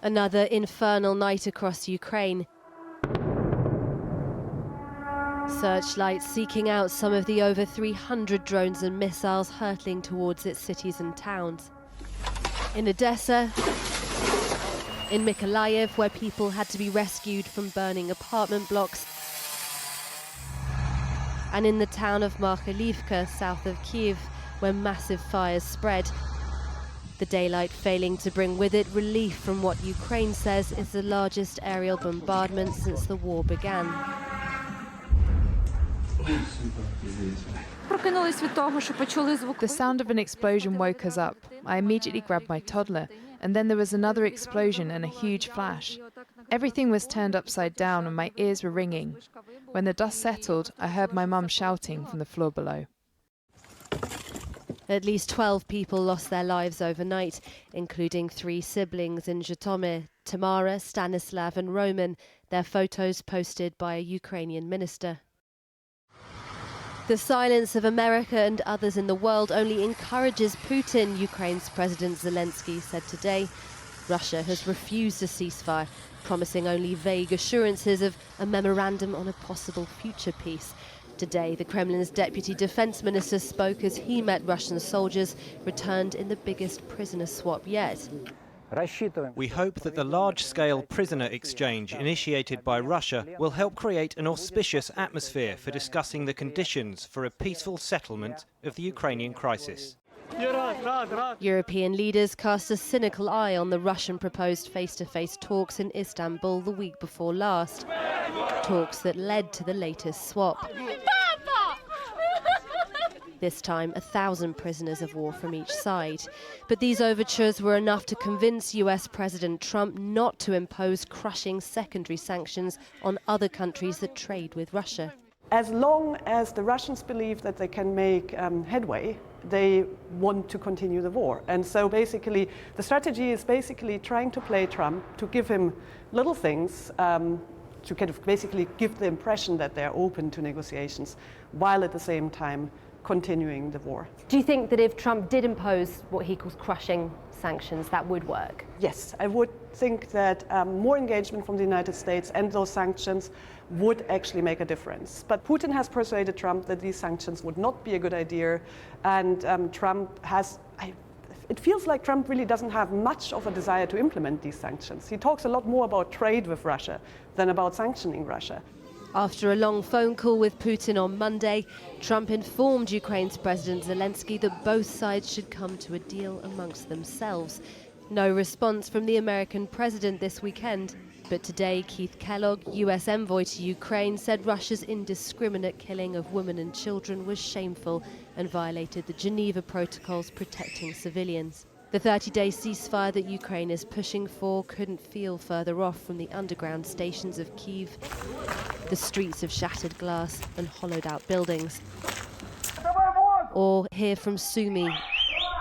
Another infernal night across Ukraine. Searchlights seeking out some of the over 300 drones and missiles hurtling towards its cities and towns. In Odessa, in Mykolaiv, where people had to be rescued from burning apartment blocks, and in the town of Makhalivka, south of Kyiv, where massive fires spread. The daylight failing to bring with it relief from what Ukraine says is the largest aerial bombardment since the war began. The sound of an explosion woke us up. I immediately grabbed my toddler, and then there was another explosion and a huge flash. Everything was turned upside down and my ears were ringing. When the dust settled, I heard my mum shouting from the floor below. At least 12 people lost their lives overnight, including 3 siblings in Zhytomyr, Tamara, Stanislav and Roman, their photos posted by a Ukrainian minister. The silence of America and others in the world only encourages Putin, Ukraine's President Zelenskyy said today. Russia has refused a ceasefire, promising only vague assurances of a memorandum on a possible future peace. Today, the Kremlin's deputy defense minister spoke as he met Russian soldiers returned in the biggest prisoner swap yet. We hope that the large-scale prisoner exchange initiated by Russia will help create an auspicious atmosphere for discussing the conditions for a peaceful settlement of the Ukrainian crisis. European leaders cast a cynical eye on the Russian proposed face-to-face talks in Istanbul the week before last. Talks that led to the latest swap. This time, 1,000 prisoners of war from each side. But these overtures were enough to convince US President Trump not to impose crushing secondary sanctions on other countries that trade with Russia. As long as the Russians believe that they can make headway, they want to continue the war. And so basically, the strategy is basically trying to play Trump, to give him little things, to kind of basically give the impression that they're open to negotiations, while at the same time continuing the war. Do you think that if Trump did impose what he calls crushing sanctions, that would work? Yes, I would think that more engagement from the United States and those sanctions would actually make a difference. But Putin has persuaded Trump that these sanctions would not be a good idea, and Trump has, it feels like Trump really doesn't have much of a desire to implement these sanctions. He talks a lot more about trade with Russia than about sanctioning Russia. After a long phone call with Putin on Monday, Trump informed Ukraine's President Zelenskyy that both sides should come to a deal amongst themselves. No response from the American president this weekend. But today, Keith Kellogg, US envoy to Ukraine, said Russia's indiscriminate killing of women and children was shameful and violated the Geneva protocols protecting civilians. The 30-day ceasefire that Ukraine is pushing for couldn't feel further off from the underground stations of Kyiv, the streets of shattered glass and hollowed-out buildings. Or hear from Sumy,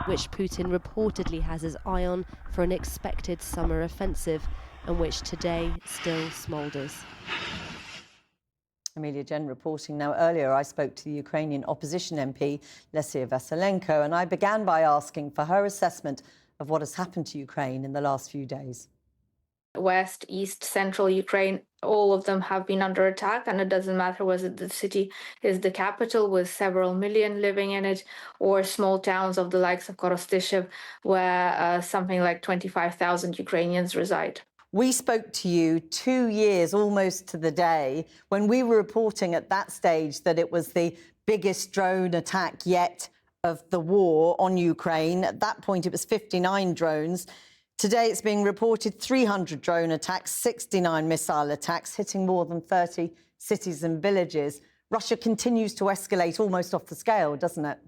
which Putin reportedly has his eye on for an expected summer offensive, and which today still smoulders. Amelia Jen reporting. Now, earlier I spoke to the Ukrainian opposition MP, Lesia Vasylenko, and I began by asking for her assessment of what has happened to Ukraine in the last few days. West, East, Central Ukraine, all of them have been under attack, and it doesn't matter whether the city is the capital with several million living in it, or small towns of the likes of Korostyshev, where something like 25,000 Ukrainians reside. We spoke to you 2 years, almost to the day, when we were reporting at that stage that it was the biggest drone attack yet of the war on Ukraine. At that point, it was 59 drones. Today, it's being reported 300 drone attacks, 69 missile attacks, hitting more than 30 cities and villages. Russia continues to escalate almost off the scale, doesn't it?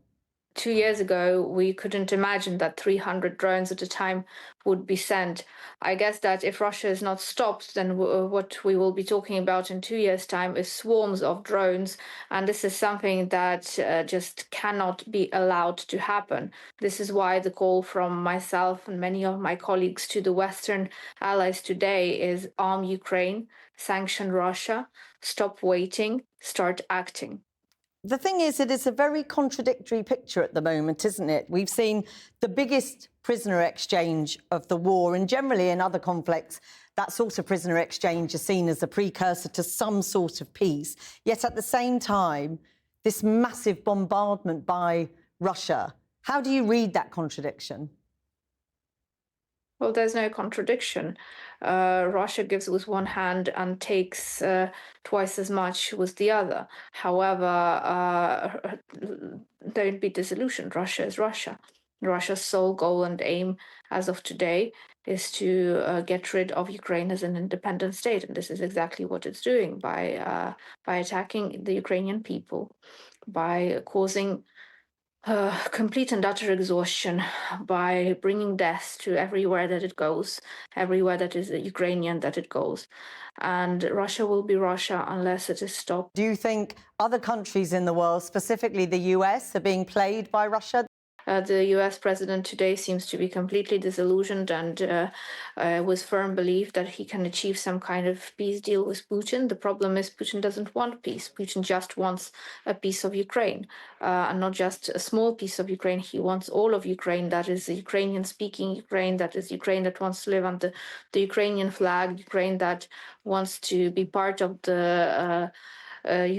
2 years ago, we couldn't imagine that 300 drones at a time would be sent. I guess that if Russia is not stopped, then what we will be talking about in 2 years' time is swarms of drones. And this is something that just cannot be allowed to happen. This is why the call from myself and many of my colleagues to the Western allies today is arm Ukraine, sanction Russia, stop waiting, start acting. The thing is, it is a very contradictory picture at the moment, isn't it? We've seen the biggest prisoner exchange of the war. And generally in other conflicts, that sort of prisoner exchange is seen as a precursor to some sort of peace. Yet at the same time, this massive bombardment by Russia, how do you read that contradiction? Well, there's no contradiction. Russia gives with one hand and takes twice as much with the other. However, don't be disillusioned. Russia is Russia. Russia's sole goal and aim as of today is to get rid of Ukraine as an independent state. And this is exactly what it's doing by attacking the Ukrainian people, by causing complete and utter exhaustion, by bringing death to everywhere that it goes, everywhere that is Ukrainian that it goes. And Russia will be Russia unless it is stopped. Do you think other countries in the world, specifically the US, are being played by Russia? The US president today seems to be completely disillusioned and with firm belief that he can achieve some kind of peace deal with Putin. The problem is Putin doesn't want peace. Putin just wants a piece of Ukraine, and not just a small piece of Ukraine. He wants all of Ukraine. That is the Ukrainian-speaking Ukraine. That is Ukraine that wants to live under the Ukrainian flag, Ukraine that wants to be part of the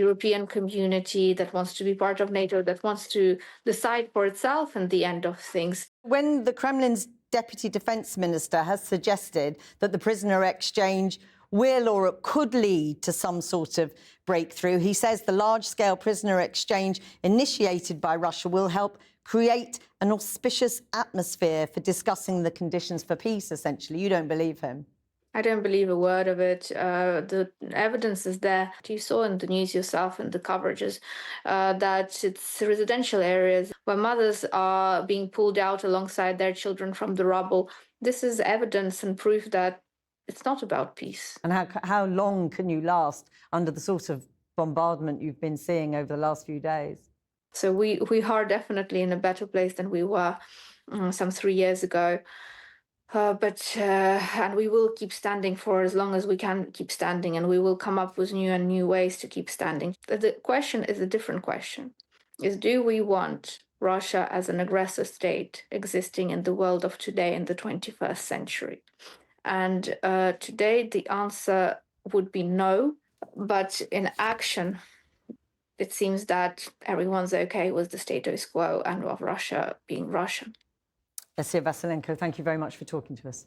European community, that wants to be part of NATO, that wants to decide for itself in the end of things. When the Kremlin's deputy defense minister has suggested that the prisoner exchange will or it could lead to some sort of breakthrough, he says the large-scale prisoner exchange initiated by Russia will help create an auspicious atmosphere for discussing the conditions for peace, essentially. You don't believe him? I don't believe a word of it. The evidence is there. You saw in the news yourself and the coverages that it's residential areas where mothers are being pulled out alongside their children from the rubble. This is evidence and proof that it's not about peace. And how long can you last under the sort of bombardment you've been seeing over the last few days? So we are definitely in a better place than we were some 3 years ago. And we will keep standing for as long as we can keep standing, and we will come up with new ways to keep standing. The question is a different question, is do we want Russia as an aggressor state existing in the world of today in the 21st century? And today the answer would be no, but in action, it seems that everyone's okay with the status quo and of Russia being Russian. Vasylenko, thank you very much for talking to us.